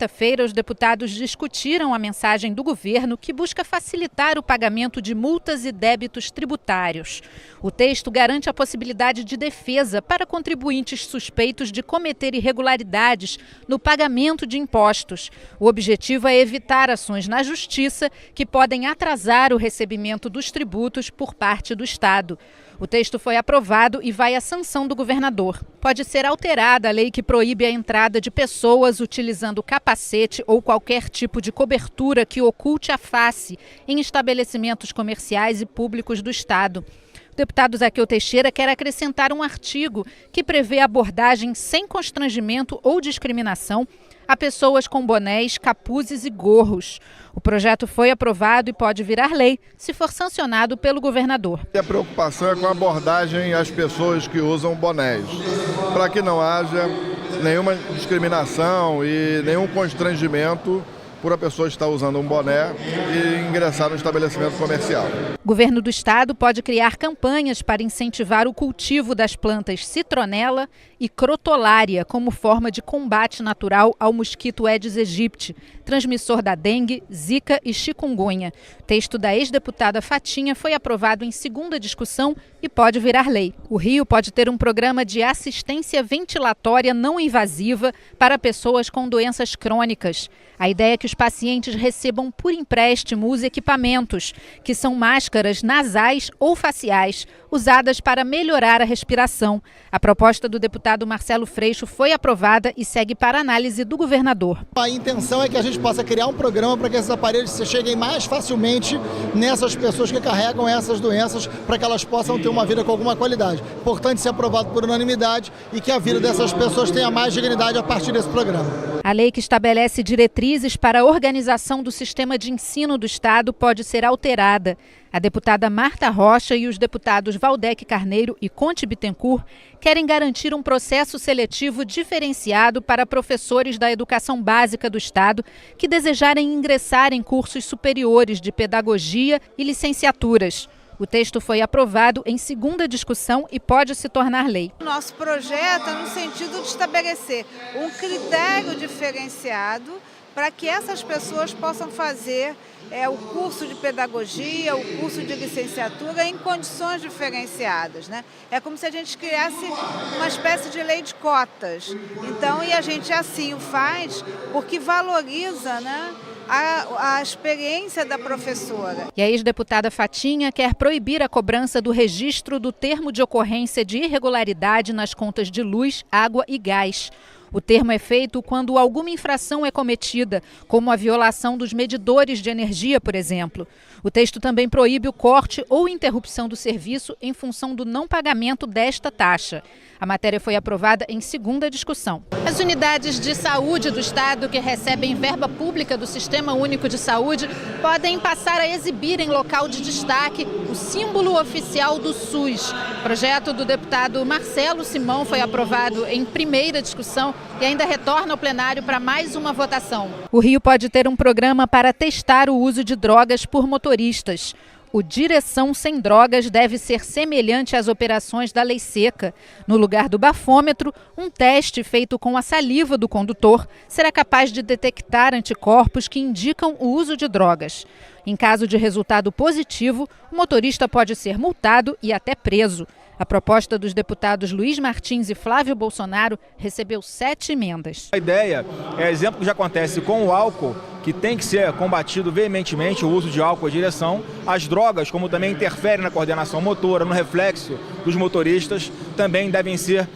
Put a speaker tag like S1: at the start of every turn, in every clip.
S1: quarta-feira, os deputados discutiram a mensagem do governo que busca facilitar o pagamento de multas e débitos tributários. O texto garante a possibilidade de defesa para contribuintes suspeitos de cometer irregularidades no pagamento de impostos. O objetivo é evitar ações na justiça que podem atrasar o recebimento dos tributos por parte do Estado. O texto foi aprovado e vai à sanção do governador. Pode ser alterada a lei que proíbe a entrada de pessoas utilizando capacete ou qualquer tipo de cobertura que oculte a face em estabelecimentos comerciais e públicos do Estado. O deputado Zaqueu Teixeira quer acrescentar um artigo que prevê abordagem sem constrangimento ou discriminação a pessoas com bonés, capuzes e gorros. O projeto foi aprovado e pode virar lei se for sancionado pelo governador.
S2: A preocupação é com a abordagem às pessoas que usam bonés, para que não haja nenhuma discriminação e nenhum constrangimento por a pessoa estar usando um boné e ingressar no estabelecimento comercial.
S1: O governo do estado pode criar campanhas para incentivar o cultivo das plantas citronela e crotolária como forma de combate natural ao mosquito Aedes aegypti, transmissor da dengue, zika e chikungunya. O texto da ex-deputada Fatinha foi aprovado em segunda discussão e pode virar lei. O Rio pode ter um programa de assistência ventilatória não invasiva para pessoas com doenças crônicas. A ideia é que os pacientes recebam por empréstimo os equipamentos, que são máscaras nasais ou faciais, usadas para melhorar a respiração. A proposta do deputado Marcelo Freixo foi aprovada e segue para análise do governador.
S3: A intenção é que a gente possa criar um programa para que esses aparelhos cheguem mais facilmente nessas pessoas que carregam essas doenças, para que elas possam ter uma vida com alguma qualidade. Importante ser aprovado por unanimidade e que a vida dessas pessoas tenha mais dignidade a partir desse programa.
S1: A lei que estabelece diretrizes para a organização do sistema de ensino do Estado pode ser alterada. A deputada Marta Rocha e os deputados Valdec Carneiro e Conte Bittencourt querem garantir um processo seletivo diferenciado para professores da educação básica do Estado que desejarem ingressar em cursos superiores de pedagogia e licenciaturas. O texto foi aprovado em segunda discussão e pode se tornar lei.
S4: Nosso projeto é no sentido de estabelecer um critério diferenciado para que essas pessoas possam fazer o curso de pedagogia, o curso de licenciatura em condições diferenciadas, né? É como se a gente criasse uma espécie de lei de cotas. Então, e a gente assim o faz porque valoriza, né, a experiência da professora.
S1: E a ex-deputada Fatinha quer proibir a cobrança do registro do termo de ocorrência de irregularidade nas contas de luz, água e gás. O termo é feito quando alguma infração é cometida, como a violação dos medidores de energia, por exemplo. O texto também proíbe o corte ou interrupção do serviço em função do não pagamento desta taxa. A matéria foi aprovada em segunda discussão. As unidades de saúde do Estado que recebem verba pública do Sistema Único de Saúde podem passar a exibir em local de destaque o símbolo oficial do SUS. O projeto do deputado Marcelo Simão foi aprovado em primeira discussão e ainda retorna ao plenário para mais uma votação. O Rio pode ter um programa para testar o uso de drogas por motoristas. O Direção Sem Drogas deve ser semelhante às operações da Lei Seca. No lugar do bafômetro, um teste feito com a saliva do condutor será capaz de detectar anticorpos que indicam o uso de drogas. Em caso de resultado positivo, o motorista pode ser multado e até preso. A proposta dos deputados Luiz Martins e Flávio Bolsonaro recebeu 7 emendas.
S5: A ideia é exemplo que já acontece com o álcool, que tem que ser combatido veementemente, o uso de álcool à direção. As drogas, como também interferem na coordenação motora, no reflexo dos motoristas, também devem ser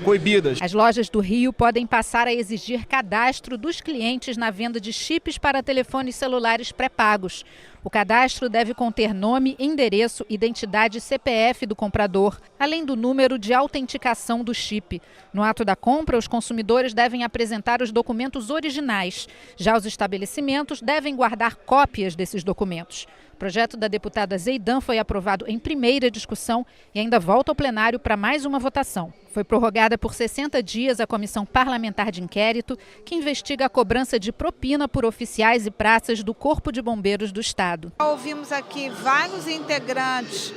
S5: coibidas.
S1: As lojas do Rio podem passar a exigir cadastro dos clientes na venda de chips para telefones celulares pré-pagos. O cadastro deve conter nome, endereço, identidade e CPF do comprador, além do número de autenticação do chip. No ato da compra, os consumidores devem apresentar os documentos originais. Já os estabelecimentos devem guardar cópias desses documentos. O projeto da deputada Zeidan foi aprovado em primeira discussão e ainda volta ao plenário para mais uma votação. Foi prorrogada por 60 dias a Comissão Parlamentar de Inquérito, que investiga a cobrança de propina por oficiais e praças do Corpo de Bombeiros do Estado.
S4: Ouvimos aqui vários integrantes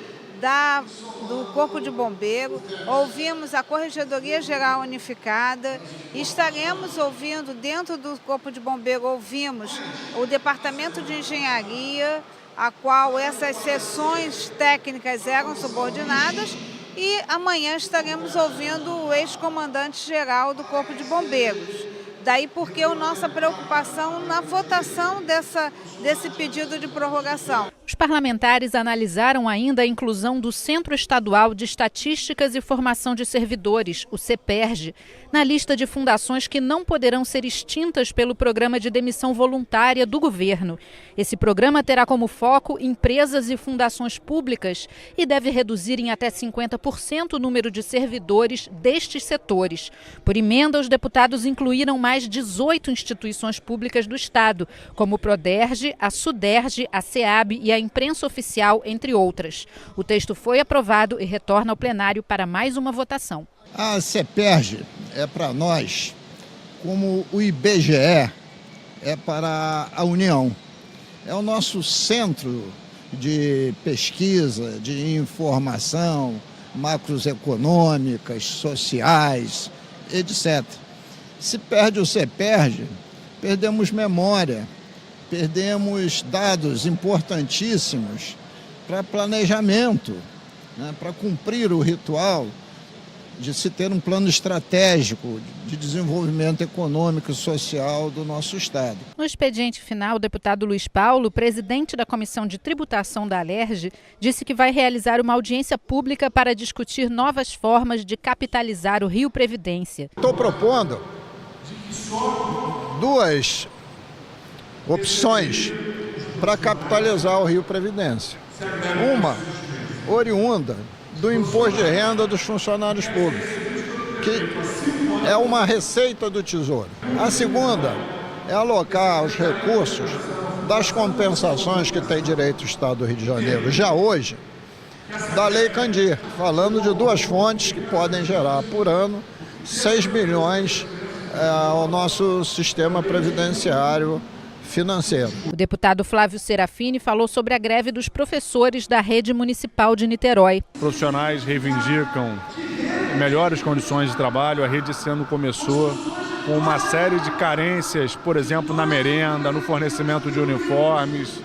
S4: do Corpo de Bombeiro, ouvimos a Corregedoria Geral Unificada, estaremos ouvindo, dentro do Corpo de Bombeiro, ouvimos o Departamento de Engenharia, a qual essas sessões técnicas eram subordinadas, e amanhã estaremos ouvindo o ex-comandante-geral do Corpo de Bombeiros. Daí porque a nossa preocupação na votação desse pedido de prorrogação.
S1: Os parlamentares analisaram ainda a inclusão do Centro Estadual de Estatísticas e Formação de Servidores, o CEPERJ, na lista de fundações que não poderão ser extintas pelo programa de demissão voluntária do governo. Esse programa terá como foco empresas e fundações públicas e deve reduzir em até 50% o número de servidores destes setores. Por emenda, os deputados incluíram mais 18 instituições públicas do Estado, como o Proderj, a Suderj, a SEAB e a Imprensa Oficial, entre outras. O texto foi aprovado e retorna ao plenário para mais uma votação.
S6: A CEPERJ é para nós como o IBGE é para a União. É o nosso centro de pesquisa, de informação, macroeconômicas, sociais, etc. Se perde o CEPERJ, perdemos memória, perdemos dados importantíssimos para planejamento, né, para cumprir o ritual de se ter um plano estratégico de desenvolvimento econômico e social do nosso Estado.
S1: No expediente final, o deputado Luiz Paulo, presidente da Comissão de Tributação da Alerj, disse que vai realizar uma audiência pública para discutir novas formas de capitalizar o Rio Previdência.
S6: Estou propondo duas opções para capitalizar o Rio Previdência. Uma, oriunda do imposto de renda dos funcionários públicos, que é uma receita do Tesouro. A segunda é alocar os recursos das compensações que tem direito o Estado do Rio de Janeiro, já hoje, da Lei Candir, falando de duas fontes que podem gerar por ano 6 bilhões ao nosso sistema previdenciário financeiro.
S1: O deputado Flávio Serafini falou sobre a greve dos professores da rede municipal de Niterói.
S7: Profissionais reivindicam melhores condições de trabalho. A rede esse ano começou com uma série de carências, por exemplo, na merenda, no fornecimento de uniformes,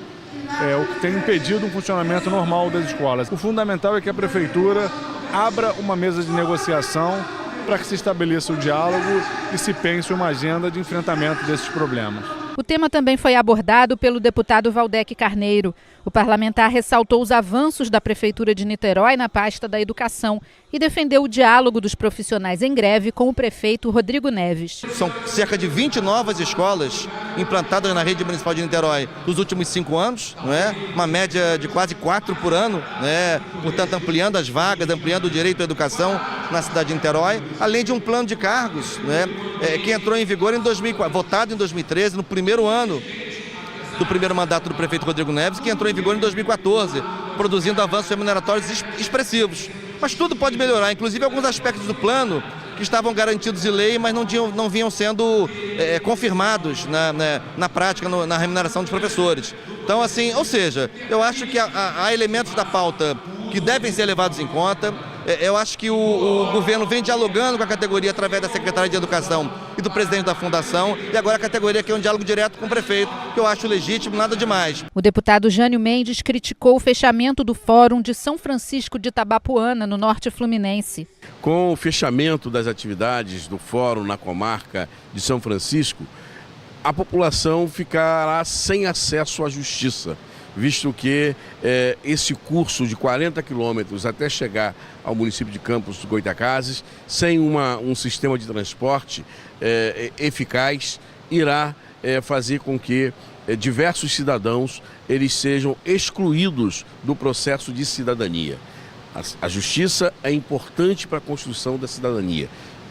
S7: o que tem impedido um funcionamento normal das escolas. O fundamental é que a prefeitura abra uma mesa de negociação para que se estabeleça o diálogo e se pense uma agenda de enfrentamento desses problemas.
S1: O tema também foi abordado pelo deputado Valdec Carneiro. O parlamentar ressaltou os avanços da Prefeitura de Niterói na pasta da educação e defendeu o diálogo dos profissionais em greve com o prefeito Rodrigo Neves.
S8: São cerca de 20 novas escolas implantadas na rede municipal de Niterói nos últimos 5 anos, não é? Uma média de quase 4 por ano, né? Portanto, ampliando as vagas, ampliando o direito à educação na cidade de Niterói, além de um plano de cargos, né? Que entrou em vigor em 2004, votado em 2013, no primeiro ano do primeiro mandato do prefeito Rodrigo Neves, que entrou em vigor em 2014, produzindo avanços remuneratórios expressivos. Mas tudo pode melhorar, inclusive alguns aspectos do plano que estavam garantidos em lei, mas não vinham sendo confirmados na prática, na remuneração dos professores. Então, assim, ou seja, eu acho que há elementos da pauta que devem ser levados em conta. Eu acho que o governo vem dialogando com a categoria através da Secretaria de Educação e do presidente da Fundação, e agora a categoria quer um diálogo direto com o prefeito, que eu acho legítimo, nada demais.
S1: O deputado Jânio Mendes criticou o fechamento do Fórum de São Francisco de Itabapoana, no norte fluminense.
S9: Com o fechamento das atividades do Fórum na comarca de São Francisco, a população ficará sem acesso à justiça, visto que esse curso de 40 quilômetros até chegar ao município de Campos dos Goytacazes, sem um sistema de transporte eficaz, irá fazer com que diversos cidadãos eles sejam excluídos do processo de cidadania. A justiça é importante para a construção da cidadania,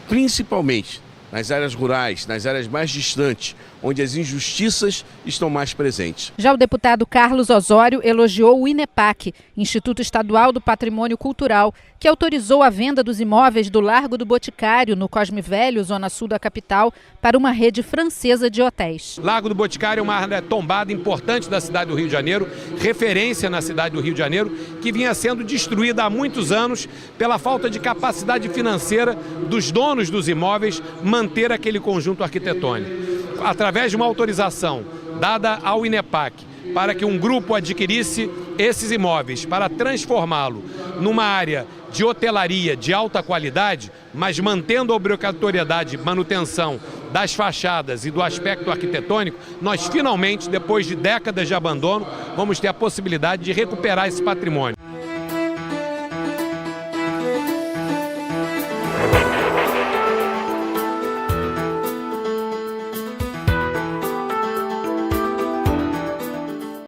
S9: principalmente nas áreas rurais, nas áreas mais distantes, onde as injustiças estão mais presentes.
S1: Já o deputado Carlos Osório elogiou o INEPAC, Instituto Estadual do Patrimônio Cultural, que autorizou a venda dos imóveis do Largo do Boticário, no Cosme Velho, zona sul da capital, para uma rede francesa de hotéis.
S10: Largo do Boticário é uma área tombada importante da cidade do Rio de Janeiro, referência na cidade do Rio de Janeiro, que vinha sendo destruída há muitos anos pela falta de capacidade financeira dos donos dos imóveis manter aquele conjunto arquitetônico. Através de uma autorização dada ao INEPAC para que um grupo adquirisse esses imóveis para transformá-lo numa área de hotelaria de alta qualidade, mas mantendo a obrigatoriedade de manutenção das fachadas e do aspecto arquitetônico, nós finalmente, depois de décadas de abandono, vamos ter a possibilidade de recuperar esse patrimônio.